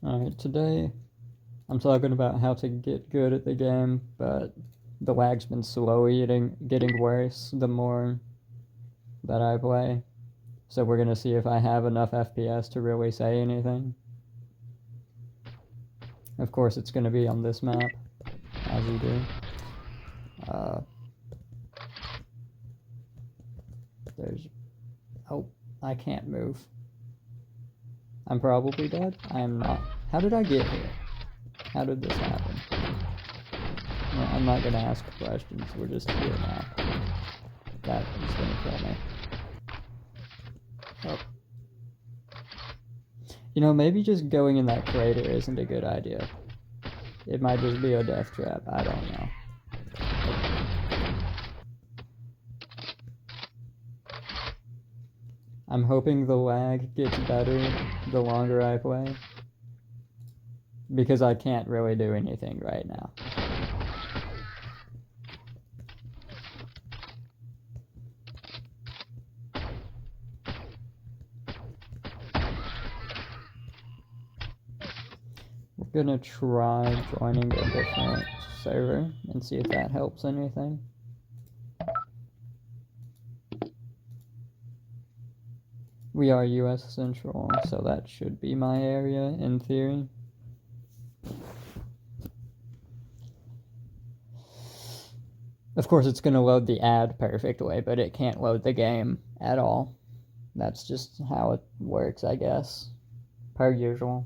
Alright, today I'm talking about how to get good at the game, but the lag's been slowly getting worse the more that I play. So we're gonna see if I have enough FPS to really say anything. Of course, it's gonna be on this map, as you do. There's... Oh, I can't move. I'm probably dead? I am not. How did I get here? How did this happen? No, I'm not gonna ask questions, we're just here now. That is gonna kill me. Oh. You know, maybe just going in that crater isn't a good idea. It might just be a death trap, I don't know. I'm hoping the lag gets better the longer I play, because I can't really do anything right now. We're gonna try joining a different server and see if that helps anything. We are US Central, so that should be my area in theory. Of course, it's going to load the ad perfectly, but it can't load the game at all. That's just how it works, I guess, per usual.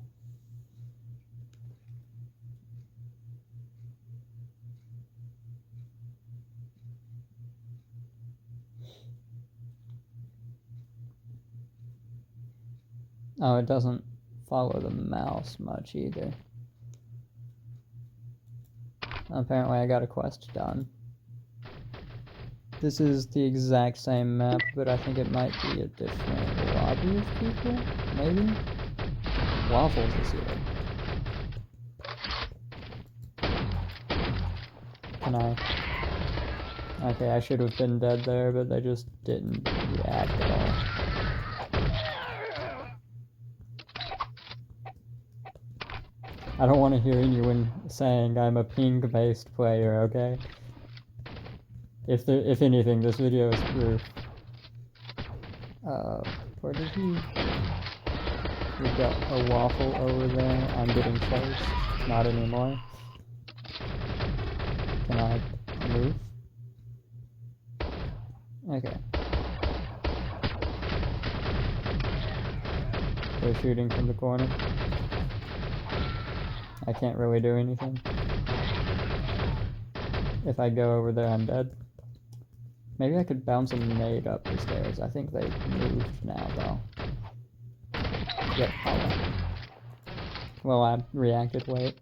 Oh, it doesn't follow the mouse much either. Apparently I got a quest done. This is the exact same map, but I think it might be a different lobby of people, maybe? Waffles is here. Can I? Okay, I should have been dead there, but they just didn't react at all. I don't want to hear anyone saying I'm a ping-based player, okay? If anything, this video is proof. Where did he? We've got a waffle over there. I'm getting close. Not anymore. Can I move? Okay. They're shooting from the corner. I can't really do anything. If I go over there, I'm dead. Maybe I could bounce a nade up the stairs. I think they moved now, though. Yep, well, I reacted late.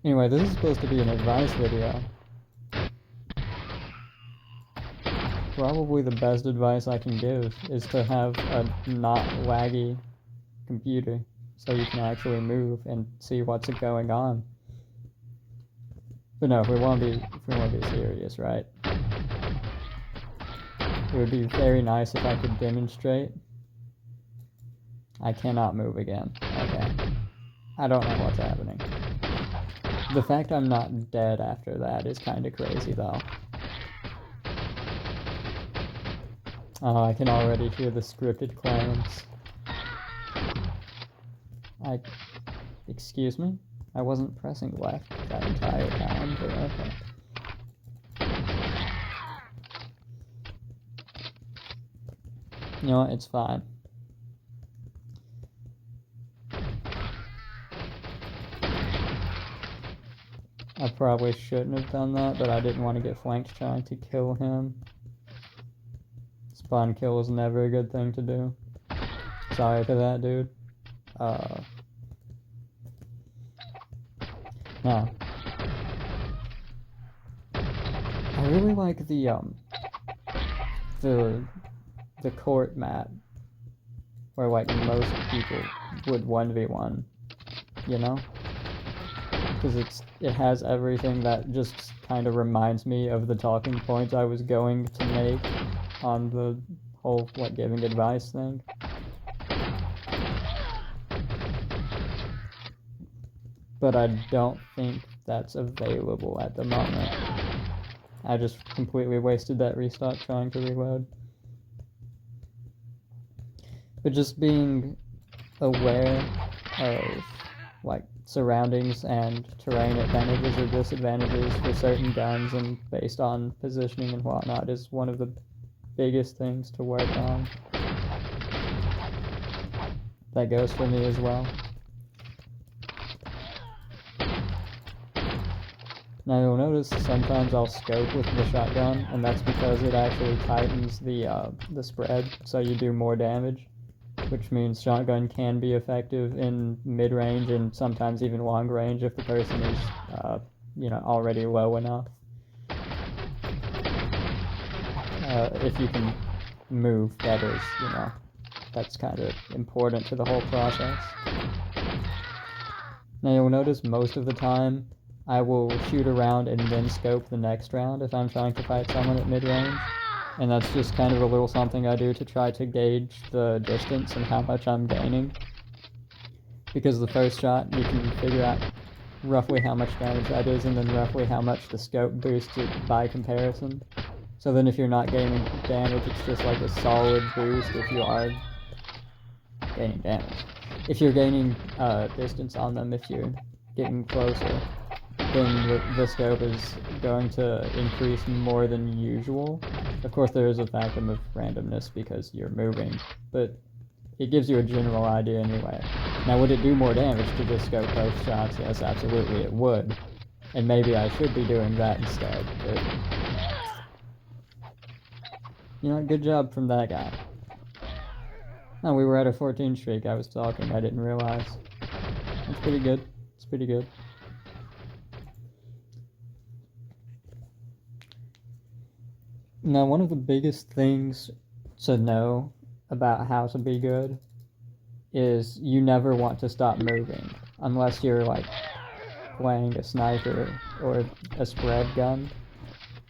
Anyway, this is supposed to be an advice video. Probably the best advice I can give is to have a not laggy computer, so you can actually move and see what's going on. But no, if we want to be serious, right? It would be very nice if I could demonstrate. I cannot move again. Okay. I don't know what's happening. The fact I'm not dead after that is kind of crazy, though. Oh, I can already hear the scripted claims. Excuse me? I wasn't pressing left that entire time, but okay. You know what? It's fine. I probably shouldn't have done that, but I didn't want to get flanked trying to kill him. Spawn kill is never a good thing to do. Sorry to that dude. Now, I really like the court map, where like most people would 1v1, you know? Because it has everything that just kind of reminds me of the talking points I was going to make on the whole, like, giving advice thing. but I don't think that's available at the moment. I just completely wasted that restock trying to reload. But just being aware of like surroundings and terrain advantages or disadvantages for certain guns and based on positioning and whatnot is one of the biggest things to work on. That goes for me as well. Now you'll notice sometimes I'll scope with the shotgun, and that's because it actually tightens the spread, so you do more damage, which means shotgun can be effective in mid-range and sometimes even long range if the person is, already low enough. If you can move, that is, that's kind of important to the whole process. Now you'll notice most of the time I will shoot around and then scope the next round if I'm trying to fight someone at mid-range. And that's just kind of a little something I do to try to gauge the distance and how much I'm gaining. Because the first shot, you can figure out roughly how much damage that is and then roughly how much the scope boosts it by comparison. So then if you're not gaining damage, it's just like a solid boost if you are gaining damage. If you're gaining distance on them, if you're getting closer, then the scope is going to increase more than usual. Of course, there is a factor of randomness because you're moving, but it gives you a general idea anyway. Now, would it do more damage to just scope both shots? Yes, absolutely it would. And maybe I should be doing that instead, but... good job from that guy. Oh, we were at a 14 streak. I was talking. I didn't realize. That's pretty good. It's pretty good. Now, one of the biggest things to know about how to be good is you never want to stop moving unless you're like playing a sniper or a spread gun.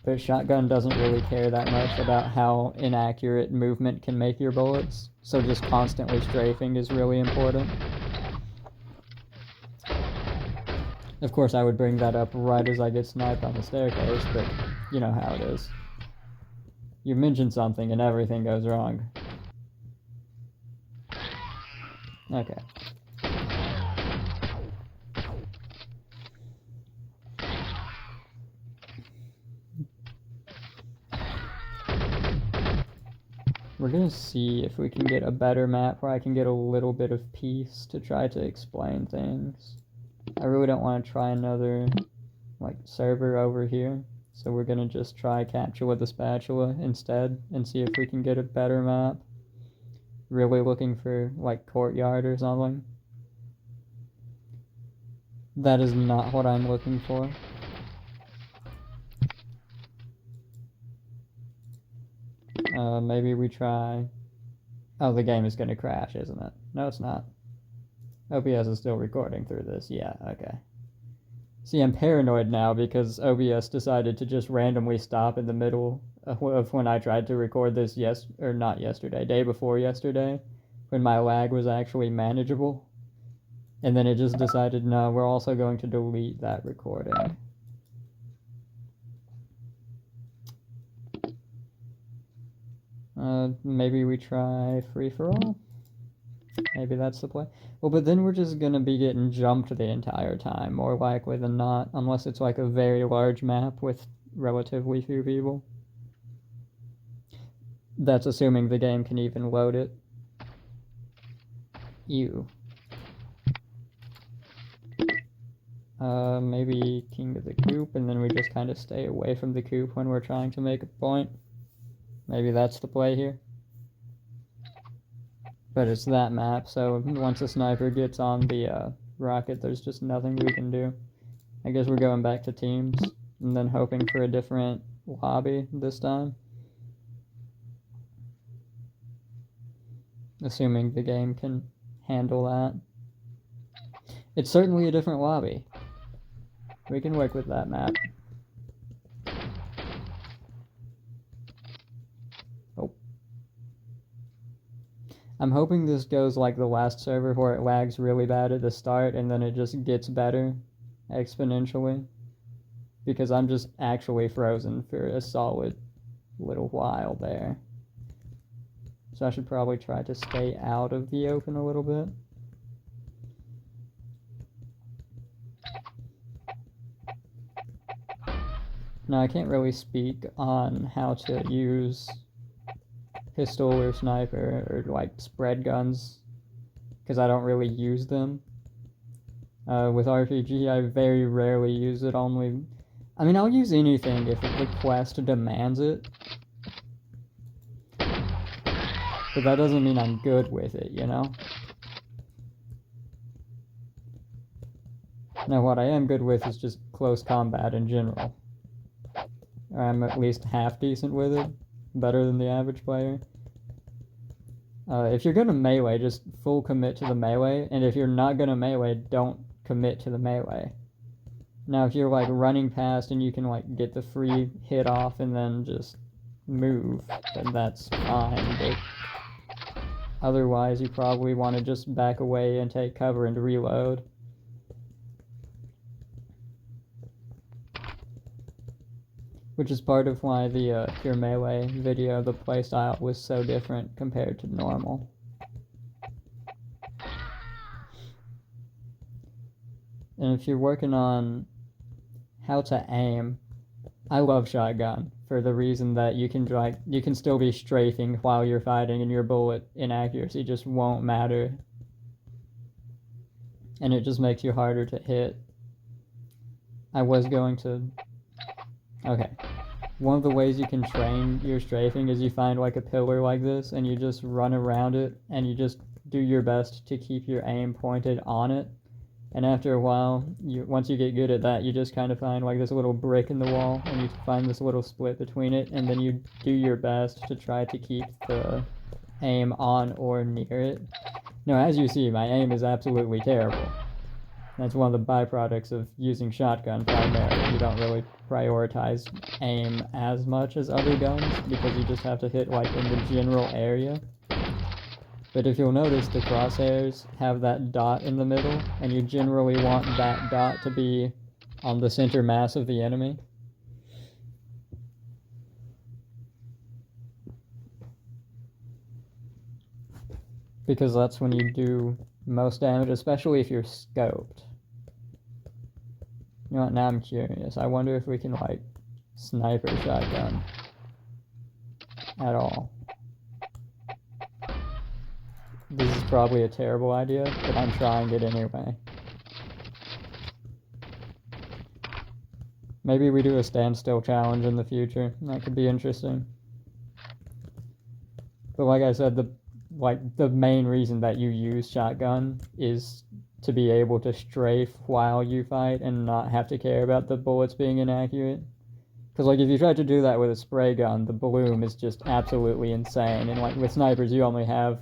But shotgun doesn't really care that much about how inaccurate movement can make your bullets, so just constantly strafing is really important. Of course, I would bring that up right as I get sniped on the staircase, but you know how it is. You mention something and everything goes wrong. Okay. We're gonna see if we can get a better map where I can get a little bit of peace to try to explain things. I really don't want to try another, server over here. So we're gonna just try capture with the spatula instead and see if we can get a better map. Really looking for, courtyard or something. That is not what I'm looking for. Maybe we try... Oh, the game is gonna crash, isn't it? No, it's not. OBS is still recording through this. Yeah, okay. See, I'm paranoid now because OBS decided to just randomly stop in the middle of when I tried to record this day before yesterday, when my lag was actually manageable. And then it just decided, no, we're also going to delete that recording. Maybe we try free-for-all? Maybe that's the play. Well, but then we're just gonna be getting jumped the entire time, more likely than not, unless it's like a very large map with relatively few people. That's assuming the game can even load it. Ew. Maybe King of the Coop, and then we just kind of stay away from the coop when we're trying to make a point. Maybe that's the play here. But it's that map, so once a sniper gets on the rocket, there's just nothing we can do. I guess we're going back to teams, and then hoping for a different lobby this time. Assuming the game can handle that. It's certainly a different lobby. We can work with that map. Oh. I'm hoping this goes like the last server where it lags really bad at the start and then it just gets better exponentially. Because I'm just actually frozen for a solid little while there. So I should probably try to stay out of the open a little bit. Now I can't really speak on how to use pistol or sniper or like spread guns because I don't really use them. With RPG, I very rarely use it. I mean, I'll use anything if the quest demands it. But that doesn't mean I'm good with it, you know? Now, what I am good with is just close combat in general. I'm at least half decent with it. Better than the average player. If you're gonna melee, just full commit to the melee. And if you're not gonna melee, don't commit to the melee. Now, if you're like running past and you can like get the free hit off and then just move, then that's fine. But otherwise, you probably want to just back away and take cover and reload. Which is part of why the pure melee video, the playstyle was so different compared to normal. And if you're working on how to aim, I love shotgun for the reason that you can still be strafing while you're fighting and your bullet inaccuracy just won't matter. And it just makes you harder to hit. Okay. One of the ways you can train your strafing is you find like a pillar like this and you just run around it and you just do your best to keep your aim pointed on it. And after a while, once you get good at that, you just kind of find like this little brick in the wall and you find this little split between it, and then you do your best to try to keep the aim on or near it. Now, as you see, my aim is absolutely terrible. That's one of the byproducts of using shotgun primarily. You don't really prioritize aim as much as other guns because you just have to hit like in the general area. But if you'll notice, the crosshairs have that dot in the middle, and you generally want that dot to be on the center mass of the enemy. Because that's when you do most damage, especially if you're scoped. You know what, now I'm curious. I wonder if we can, like, sniper shotgun at all. This is probably a terrible idea, but I'm trying it anyway. Maybe we do a standstill challenge in the future. That could be interesting. But like I said, the main reason that you use shotgun is to be able to strafe while you fight and not have to care about the bullets being inaccurate. Because like if you try to do that with a spray gun, the bloom is just absolutely insane. And like with snipers, you only have,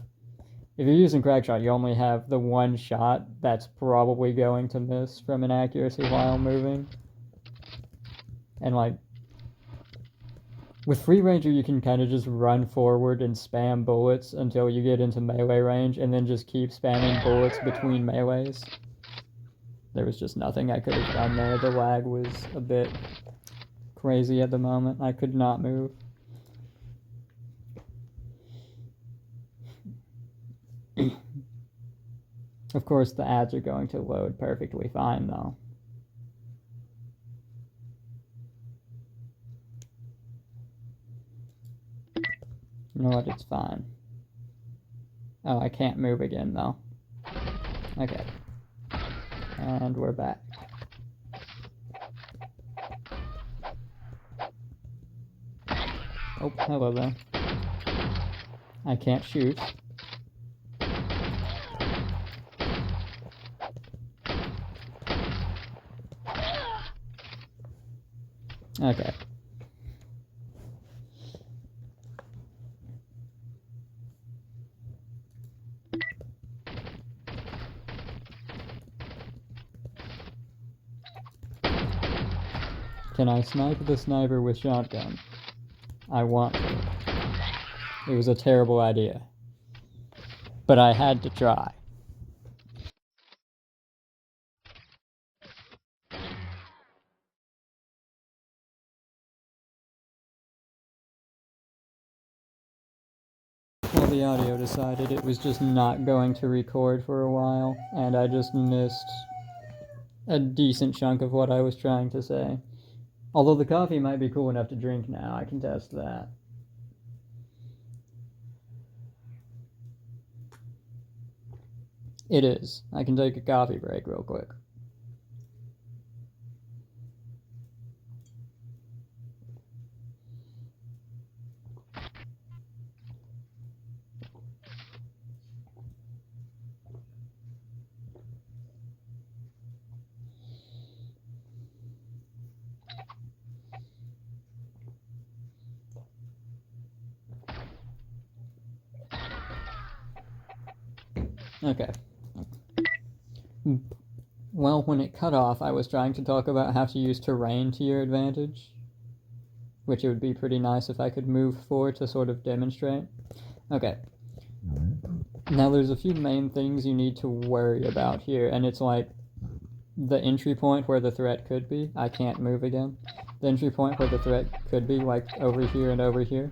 if you're using crackshot, you only have the one shot that's probably going to miss from inaccuracy while moving. And like, with free ranger, you can kind of just run forward and spam bullets until you get into melee range, and then just keep spamming bullets between melees. There was just nothing I could have done there. The lag was a bit crazy at the moment. I could not move. Of course, the ads are going to load perfectly fine, though. You know what? It's fine. Oh, I can't move again, though. Okay. And we're back. Oh, hello there. I can't shoot. Okay. Can I snipe the sniper with shotgun? I want to. It was a terrible idea. But I had to try. Well, the audio decided it was just not going to record for a while, and I just missed a decent chunk of what I was trying to say. Although the coffee might be cool enough to drink now, I can test that. It is. I can take a coffee break real quick. Okay. Well, when it cut off, I was trying to talk about how to use terrain to your advantage, which it would be pretty nice if I could move forward to sort of demonstrate. Okay. Now there's a few main things you need to worry about here, and it's like the entry point where the threat could be. I can't move again. The entry point where the threat could be, like over here and over here,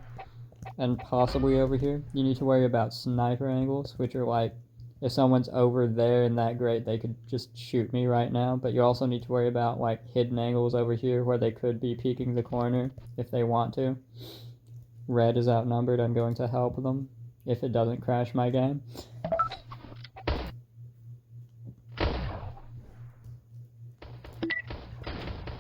and possibly over here. You need to worry about sniper angles, which are like, if someone's over there in that grate, they could just shoot me right now. But you also need to worry about like hidden angles over here where they could be peeking the corner if they want to. Red is outnumbered. I'm going to help them if it doesn't crash my game.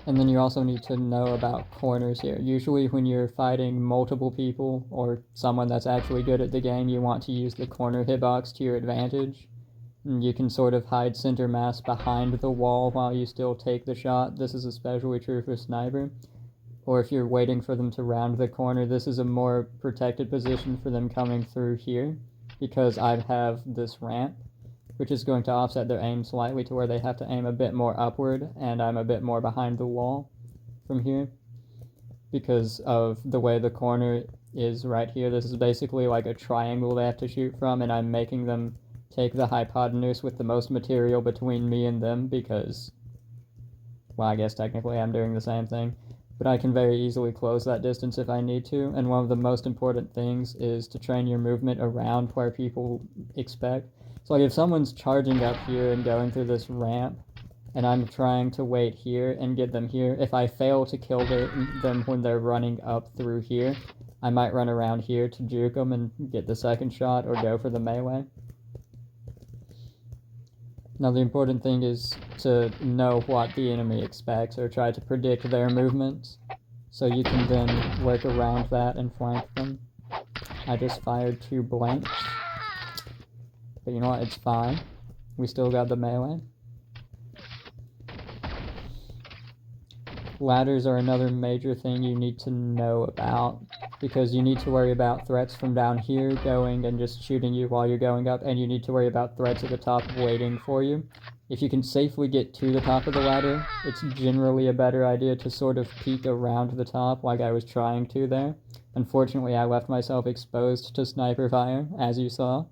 And then you also need to know about corners here. Usually when you're fighting multiple people or someone that's actually good at the game, you want to use the corner hitbox to your advantage. And you can sort of hide center mass behind the wall while you still take the shot. This is especially true for sniper. Or if you're waiting for them to round the corner, this is a more protected position for them coming through here, because I have this ramp, which is going to offset their aim slightly to where they have to aim a bit more upward, and I'm a bit more behind the wall from here because of the way the corner is right here. This is basically like a triangle they have to shoot from, and I'm making them take the hypotenuse with the most material between me and them because, well, I guess technically I'm doing the same thing, but I can very easily close that distance if I need to. And one of the most important things is to train your movement around where people expect. So like if someone's charging up here and going through this ramp, and I'm trying to wait here and get them here, if I fail to kill them when they're running up through here, I might run around here to juke them and get the second shot or go for the melee. Now the important thing is to know what the enemy expects or try to predict their movements, so you can then work around that and flank them. I just fired 2 blanks, but you know what, it's fine. We still got the melee. Ladders are another major thing you need to know about, because you need to worry about threats from down here going and just shooting you while you're going up, and you need to worry about threats at the top waiting for you. If you can safely get to the top of the ladder, it's generally a better idea to sort of peek around the top like I was trying to there. Unfortunately, I left myself exposed to sniper fire, as you saw.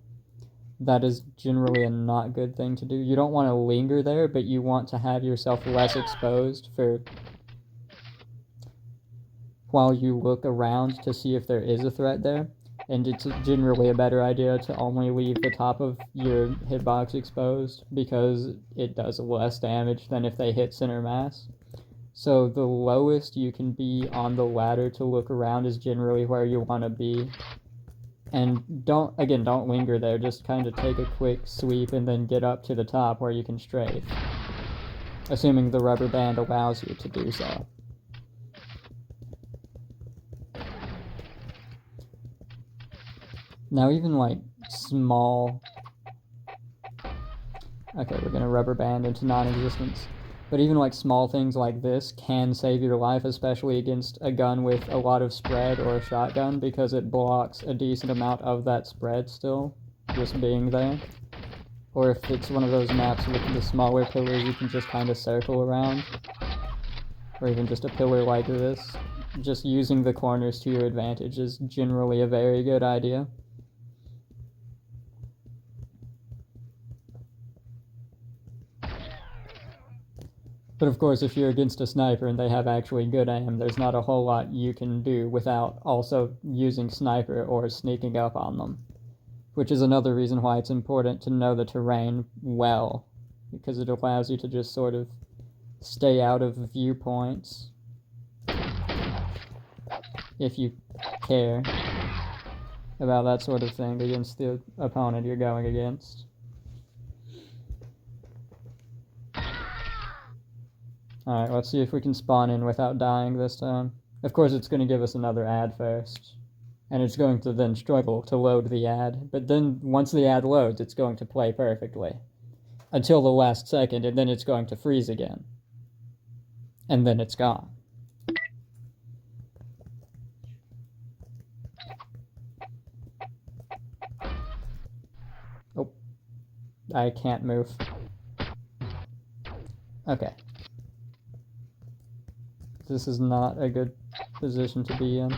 That is generally a not good thing to do. You don't want to linger there, but you want to have yourself less exposed for while you look around to see if there is a threat there. And it's generally a better idea to only leave the top of your hitbox exposed, because it does less damage than if they hit center mass. So the lowest you can be on the ladder to look around is generally where you want to be. And don't linger there, just kind of take a quick sweep and then get up to the top where you can strafe, assuming the rubber band allows you to do so. Now even like small... Okay, we're gonna rubber band into non-existence. But even like small things like this can save your life, especially against a gun with a lot of spread or a shotgun, because it blocks a decent amount of that spread still, just being there. Or if it's one of those maps with the smaller pillars, you can just kind of circle around. Or even just a pillar like this. Just using the corners to your advantage is generally a very good idea. But of course, if you're against a sniper and they have actually good aim, there's not a whole lot you can do without also using sniper or sneaking up on them. Which is another reason why it's important to know the terrain well, because it allows you to just sort of stay out of viewpoints if you care about that sort of thing against the opponent you're going against. Alright, let's see if we can spawn in without dying this time. Of course, it's going to give us another ad first. And it's going to then struggle to load the ad. But then, once the ad loads, it's going to play perfectly. Until the last second, and then it's going to freeze again. And then it's gone. Oh. I can't move. Okay. This is not a good position to be in.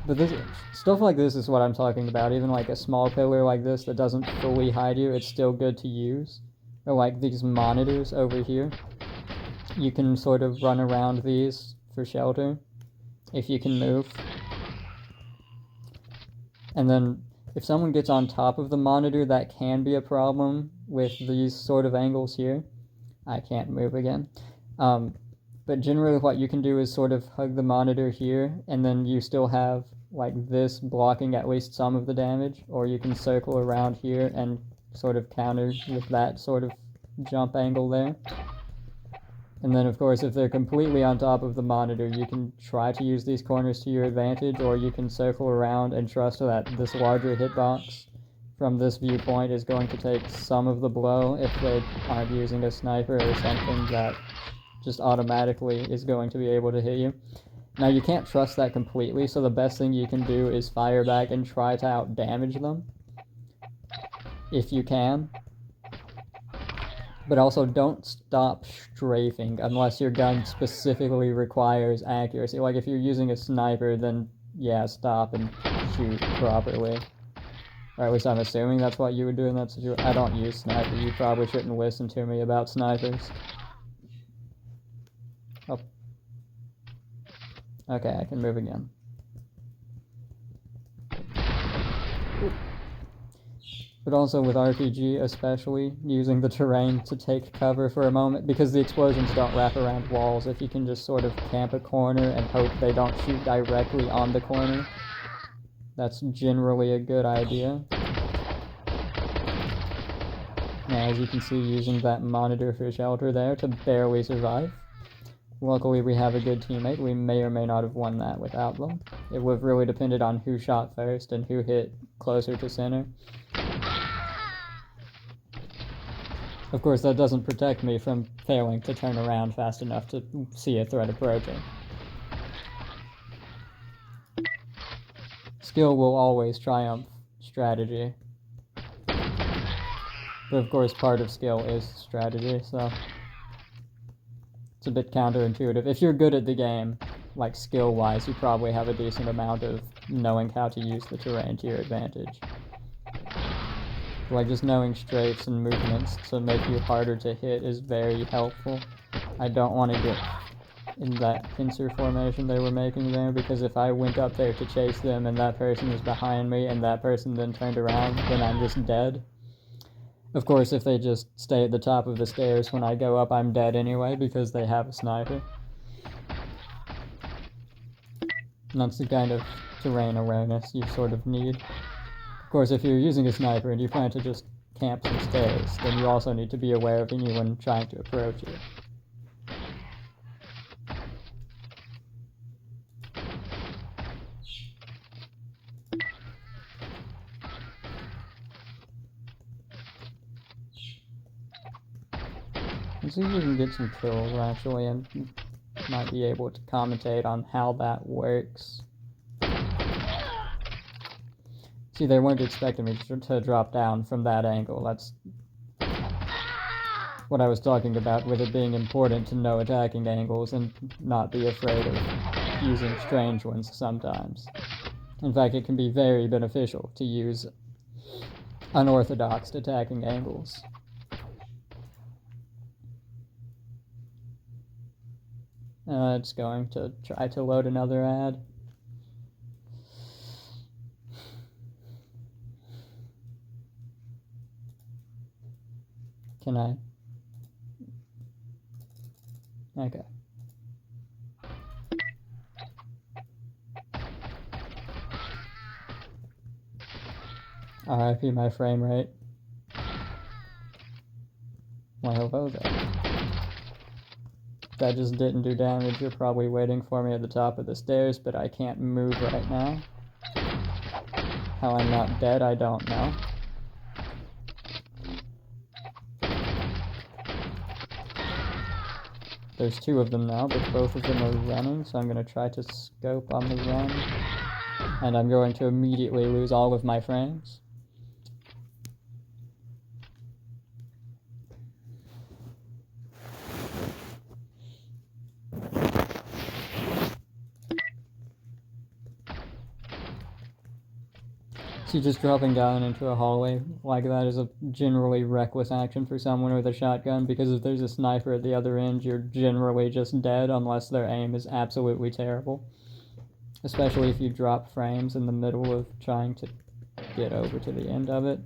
But this stuff like this is what I'm talking about. Even like a small pillar like this that doesn't fully hide you, it's still good to use. Or like these monitors over here. You can sort of run around these for shelter if you can move. And then if someone gets on top of the monitor, that can be a problem with these sort of angles here. I can't move again. But generally what you can do is sort of hug the monitor here, and then you still have like this blocking at least some of the damage, or you can circle around here and sort of counter with that sort of jump angle there. And then of course if they're completely on top of the monitor, you can try to use these corners to your advantage, or you can circle around and trust that this larger hitbox from this viewpoint is going to take some of the blow if they aren't using a sniper or something that just automatically is going to be able to hit you. Now you can't trust that completely, so the best thing you can do is fire back and try to out-damage them, if you can. But also don't stop strafing unless your gun specifically requires accuracy. Like if you're using a sniper, then yeah, stop and shoot properly. Or at least I'm assuming that's what you would do in that situation. I don't use sniper, you probably shouldn't listen to me about snipers. Oh. Okay, I can move again. Ooh. But also with RPG, especially, using the terrain to take cover for a moment, because the explosions don't wrap around walls. If you can just sort of camp a corner and hope they don't shoot directly on the corner, that's generally a good idea. Now, as you can see, using that monitor for shelter there to barely survive. Luckily, we have a good teammate. We may or may not have won that without them. It would have really depended on who shot first and who hit closer to center. Of course, that doesn't protect me from failing to turn around fast enough to see a threat approaching. Skill will always triumph strategy. But of course, part of skill is strategy, so it's a bit counterintuitive. If you're good at the game, like skill-wise, you probably have a decent amount of knowing how to use the terrain to your advantage. Like just knowing strafes and movements to make you harder to hit is very helpful. I don't want to get in that pincer formation they were making there, because if I went up there to chase them and that person was behind me and that person then turned around, then I'm just dead. Of course, if they just stay at the top of the stairs when I go up, I'm dead anyway because they have a sniper. And that's the kind of terrain awareness you sort of need. Of course, if you're using a sniper and you plan to just camp some stairs, then you also need to be aware of anyone trying to approach you. Let's see if we can get some kills, actually, and might be able to commentate on how that works. See, they weren't expecting me to drop down from that angle. That's what I was talking about, with it being important to know attacking angles and not be afraid of using strange ones sometimes. In fact, it can be very beneficial to use unorthodox attacking angles. It's going to try to load another ad. Can I? Okay. RIP my frame rate. Well, hello there. That just didn't do damage. You're probably waiting for me at the top of the stairs, but I can't move right now. How I'm not dead, I don't know. There's two of them now, but both of them are running, so I'm going to try to scope on the run. And I'm going to immediately lose all of my frames. See, just dropping down into a hallway like that is a generally reckless action for someone with a shotgun, because if there's a sniper at the other end, you're generally just dead unless their aim is absolutely terrible. Especially if you drop frames in the middle of trying to get over to the end of it.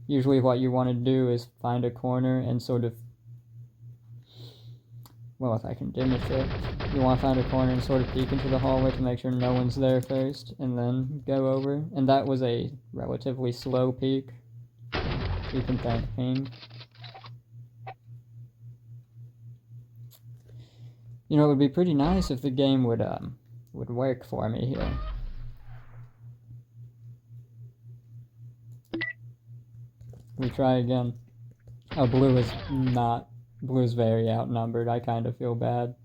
Usually what you want to do is find a corner and sort of, well, if I can demonstrate, you want to find a corner and sort of peek into the hallway to make sure no one's there first, and then go over. And that was a relatively slow peek. You can thank me. You know, it would be pretty nice if the game would work for me here. We try again. Oh, blue is not. Blue's very outnumbered. I kind of feel bad.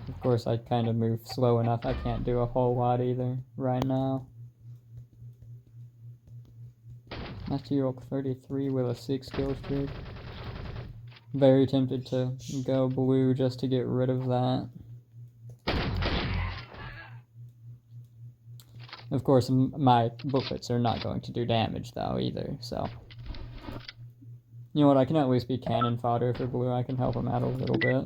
Of course, I kind of move slow enough. I can't do a whole lot either right now. Material 33 with a 6 kill streak. Very tempted to go blue just to get rid of that. Of course, my bullets are not going to do damage, though, either, so... You know what, I can at least be cannon fodder for blue. I can help him out a little bit.